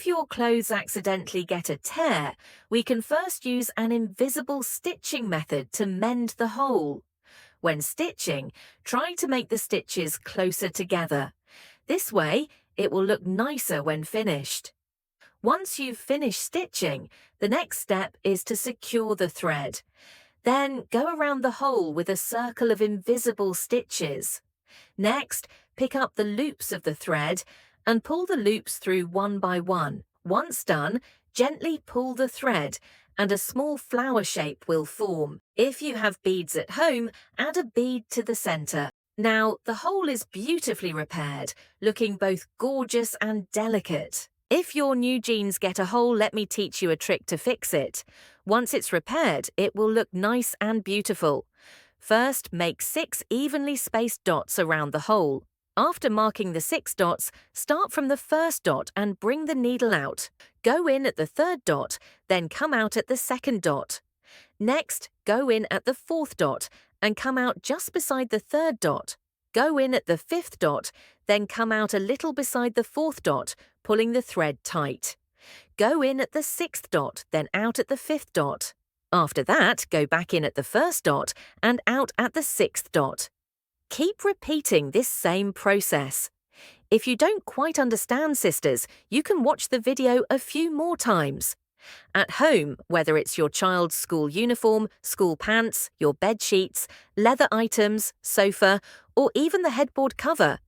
If your clothes accidentally get a tear, we can first use an invisible stitching method to mend the hole. When stitching, try to make the stitches closer together. This way, it will look nicer when finished. Once you've finished stitching, the next step is to secure the thread. Then go around the hole with a circle of invisible stitches. Next, pick up the loops of the thread and pull the loops through one by one. Once done, gently pull the thread and a small flower shape will form. If you have beads at home, add a bead to the center. Now, the hole is beautifully repaired, looking both gorgeous and delicate. If your new jeans get a hole, let me teach you a trick to fix it. Once it's repaired, it will look nice and beautiful. First, make 6 evenly spaced dots around the hole. After marking the 6 dots, start from the first dot and bring the needle out. Go in at the third dot, then come out at the second dot. Next, go in at the fourth dot and come out just beside the third dot. Go in at the fifth dot, then come out a little beside the fourth dot, pulling the thread tight. Go in at the sixth dot, then out at the fifth dot. After that, go back in at the first dot and out at the sixth dot. Keep repeating this same process. If you don't quite understand, sisters, you can watch the video a few more times. At home, whether it's your child's school uniform, school pants, your bed sheets, leather items, sofa, or even the headboard cover,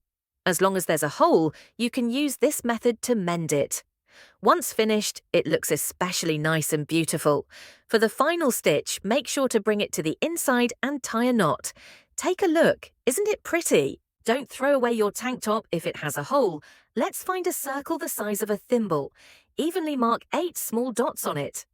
as long as there's a hole, you can use this method to mend it. Once finished, it looks especially nice and beautiful. For the final stitch, make sure to bring it to the inside and tie a knot. Take a look, isn't it pretty? Don't throw away your tank top if it has a hole. Let's find a circle the size of a thimble. Evenly mark 8 small dots on it.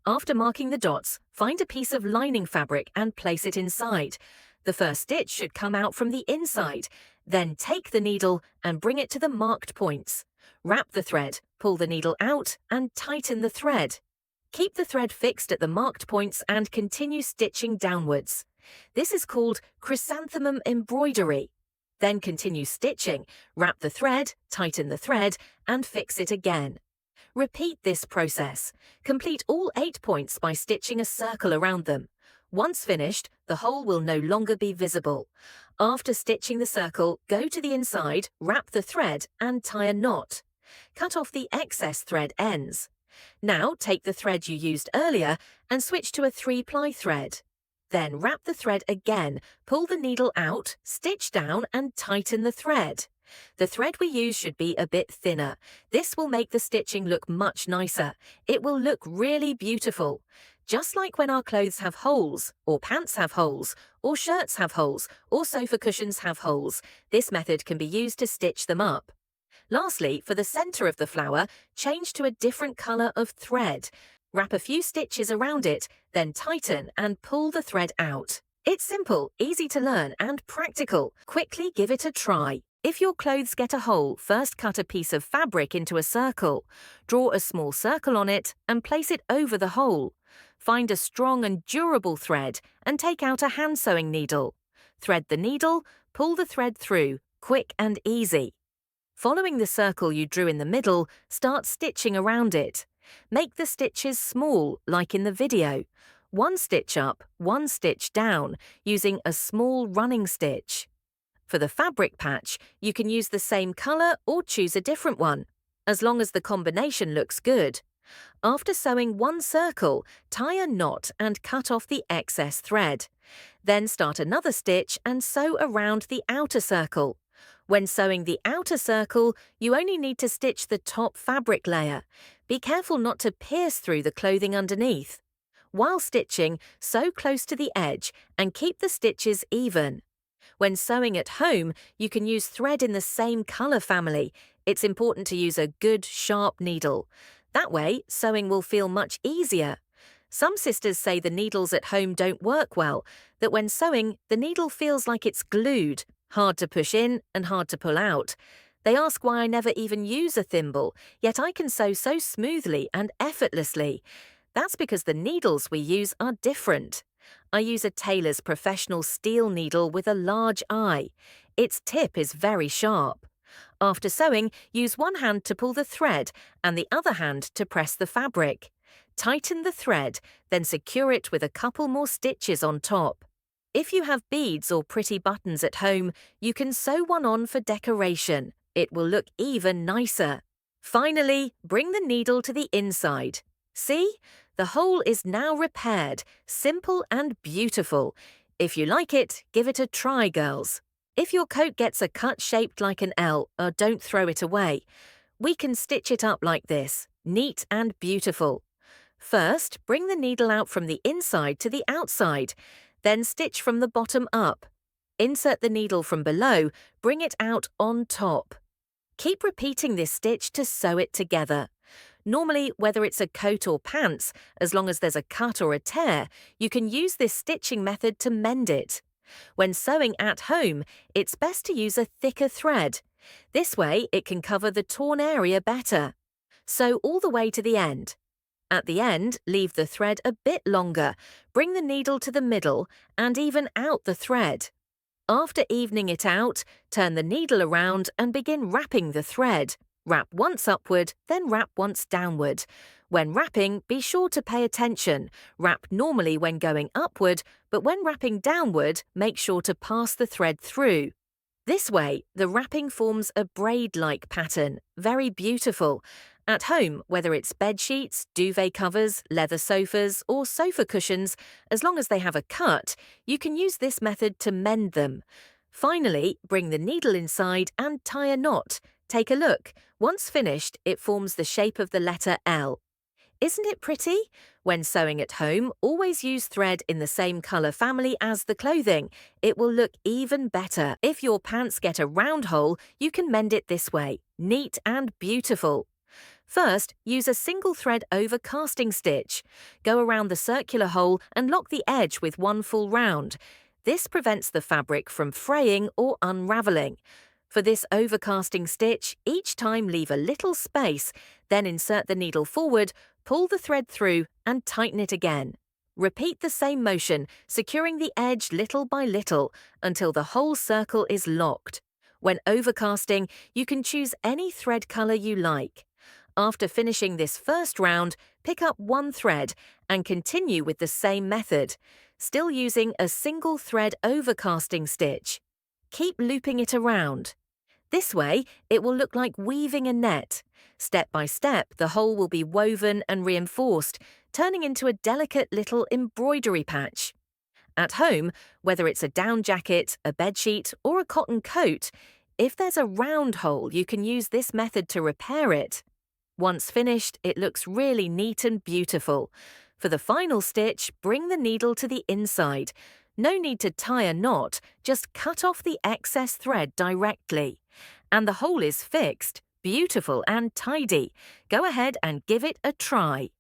After marking the dots, find a piece of lining fabric and place it inside. The first stitch should come out from the inside. Then take the needle and bring it to the marked points. Wrap the thread, pull the needle out, and tighten the thread. Keep the thread fixed at the marked points and continue stitching downwards. This is called chrysanthemum embroidery. Then continue stitching, wrap the thread, tighten the thread, and fix it again. Repeat this process. Complete all 8 points by stitching a circle around them. Once finished, the hole will no longer be visible. After stitching the circle, go to the inside, wrap the thread, and tie a knot. Cut off the excess thread ends. Now take the thread you used earlier and switch to a 3-ply thread. Then wrap the thread again, pull the needle out, stitch down, and tighten the thread. The thread we use should be a bit thinner. This will make the stitching look much nicer. It will look really beautiful. Just like when our clothes have holes, or pants have holes, or shirts have holes, or sofa cushions have holes, this method can be used to stitch them up. Lastly, for the center of the flower, change to a different color of thread. Wrap a few stitches around it, then tighten and pull the thread out. It's simple, easy to learn, and practical. Quickly give it a try. If your clothes get a hole, first cut a piece of fabric into a circle. Draw a small circle on it and place it over the hole. Find a strong and durable thread and take out a hand sewing needle. Thread the needle, pull the thread through, quick and easy. Following the circle you drew in the middle, start stitching around it. Make the stitches small, like in the video. 1 stitch up, 1 stitch down, using a small running stitch. For the fabric patch, you can use the same color or choose a different one, as long as the combination looks good. After sewing 1 circle, tie a knot and cut off the excess thread. Then start another stitch and sew around the outer circle. When sewing the outer circle, you only need to stitch the top fabric layer. Be careful not to pierce through the clothing underneath. While stitching, sew close to the edge and keep the stitches even. When sewing at home, you can use thread in the same color family. It's important to use a good, sharp needle. That way, sewing will feel much easier. Some sisters say the needles at home don't work well, that when sewing, the needle feels like it's glued, hard to push in and hard to pull out. They ask why I never even use a thimble, yet I can sew so smoothly and effortlessly. That's because the needles we use are different. I use a tailor's professional steel needle with a large eye. Its tip is very sharp. After sewing, use one hand to pull the thread and the other hand to press the fabric. Tighten the thread, then secure it with a couple more stitches on top. If you have beads or pretty buttons at home, you can sew one on for decoration. It will look even nicer. Finally, bring the needle to the inside. See? The hole is now repaired, simple and beautiful. If you like it, give it a try, girls. If your coat gets a cut shaped like an L, don't throw it away. We can stitch it up like this, neat and beautiful. First, bring the needle out from the inside to the outside, then stitch from the bottom up. Insert the needle from below, bring it out on top. Keep repeating this stitch to sew it together. Normally, whether it's a coat or pants, as long as there's a cut or a tear, you can use this stitching method to mend it. When sewing at home, it's best to use a thicker thread. This way, it can cover the torn area better. Sew all the way to the end. At the end, leave the thread a bit longer, bring the needle to the middle, and even out the thread. After evening it out, turn the needle around and begin wrapping the thread. Wrap once upward, then wrap once downward. When wrapping, be sure to pay attention. Wrap normally when going upward, but when wrapping downward, make sure to pass the thread through. This way, the wrapping forms a braid-like pattern, very beautiful. At home, whether it's bed sheets, duvet covers, leather sofas, or sofa cushions, as long as they have a cut, you can use this method to mend them. Finally, bring the needle inside and tie a knot. Take a look. Once finished, it forms the shape of the letter L. Isn't it pretty? When sewing at home, always use thread in the same colour family as the clothing. It will look even better. If your pants get a round hole, you can mend it this way. Neat and beautiful. First, use a single thread over casting stitch. Go around the circular hole and lock the edge with one full round. This prevents the fabric from fraying or unravelling. For this overcasting stitch, each time leave a little space, then insert the needle forward, pull the thread through and tighten it again. Repeat the same motion, securing the edge little by little until the whole circle is locked. When overcasting, you can choose any thread colour you like. After finishing this first round, pick up one thread and continue with the same method, still using a single thread overcasting stitch. Keep looping it around. This way, it will look like weaving a net. Step by step, the whole will be woven and reinforced, turning into a delicate little embroidery patch. At home, whether it's a down jacket, a bedsheet, or a cotton coat, if there's a round hole, you can use this method to repair it. Once finished, it looks really neat and beautiful. For the final stitch, bring the needle to the inside. No need to tie a knot, just cut off the excess thread directly. And the hole is fixed, beautiful and tidy. Go ahead and give it a try.